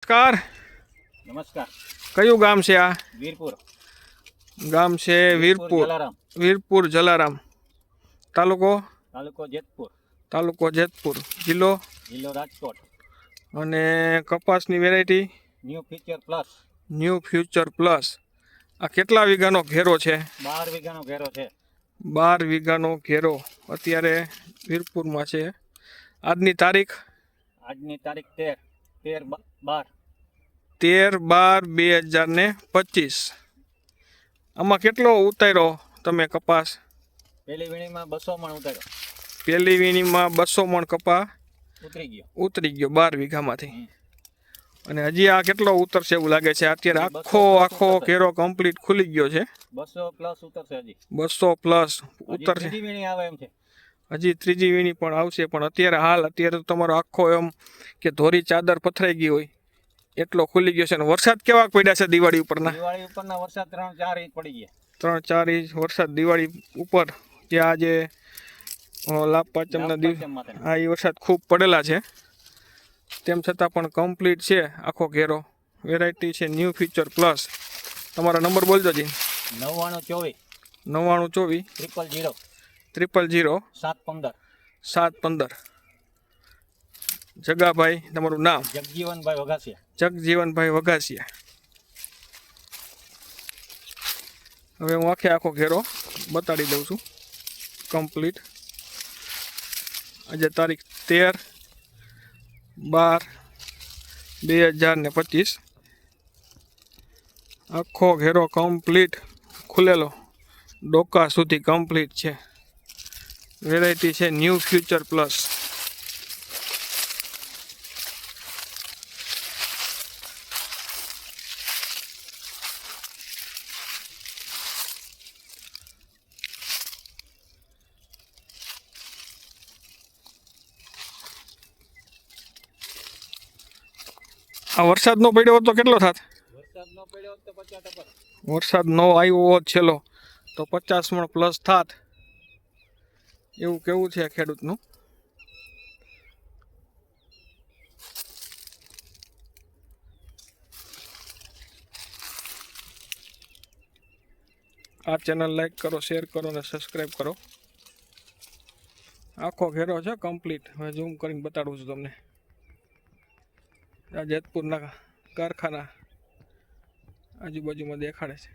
નમસ્કાર. નમસ્કાર. કયું ગામ છે આ? વીરપુર. ગામ છે વીરપુર. જલારામ. વીરપુર જલારામ. તાલુકો? જેતપુર. તાલુકો જેતપુર. જિલ્લો? જિલ્લો રાજકોટ. અને કપાસની variety? New future plus. New future plus. આ કેટલા વીઘાનો ઘેરો છે? 12 વીઘાનો ઘેરો છે. 12 વીઘાનો ઘેરો અત્યારે વીરપુરમાં છે. આજની તારીખ? આજની તારીખ 13/12. 13/12/2025. આમાં કેટલો ઉતાર્યો તમે કપાસ? પહેલી વીણીમાં 200 મણ ઉતાર્યો. પહેલી વીણીમાં 200 મણ કપા ઉતરી ગયો 12 વીઘામાંથી. અને હજી આ કેટલો ઉતરશે એવું લાગે છે? અત્યારે આખો ઘેરો કમ્પ્લીટ ખુલી ગયો છે. 200 પ્લસ ઉતરશે. હજી 200 પ્લસ ઉતરશે. ત્રીજી વીણી આવે એમ છે. હજી ત્રીજી વીણી પણ આવશે. પણ અત્યારે તો તમારો આખો એમ કે ધોરી ચાદર પથરાઈ ગઈ હોય એટલો ખુલી ગયો છે. અને વરસાદ કેવા પડ્યા છે દિવાળી ઉપરના? દિવાળી ઉપરના વરસાદ 3-4 ઇંચ પડી ગયા. 3-4 ઇંચ વરસાદ દિવાળી ઉપર. જે આજે લાભ પાંચમના દિવસ આ એ વરસાદ ખૂબ પડેલા છે. તેમ છતાં પણ કમ્પ્લીટ છે આખો ઘેરો. વેરાયટી છે ન્યૂ ફ્યુચર પ્લસ. તમારો નંબર બોલજો જી. 9924 000 715. જગાભાઈ, તમારું નામ? જગજીવનભાઈ વઘાસિયા. હવે હું આખો ઘેરો બતાડી દઉં છું કમ્પ્લીટ. આજે તારીખ 13/12/2025. આખો ઘેરો કમ્પ્લીટ ખુલેલો ડોકા સુધી કમ્પ્લીટ છે. વેરાયટી છે ન્યૂ ફ્યુચર પ્લસ. આ વરસાદ નો પડ્યો હોત તો કેટલો થાત? વરસાદ નો આવ્યો હોત છેલ્લો તો 50 મણ પ્લસ થાત એવું કેવું છે ખેડૂતનું. આ ચેનલ લાઈક કરો, શેર કરો અને સબસ્ક્રાઈબ કરો. આખો ઘેરો છે કમ્પ્લીટ. હવે ઝૂમ કરીને બતાડું છું તમને. આ જેતપુરના કારખાના આજુબાજુમાં દેખાડે છે.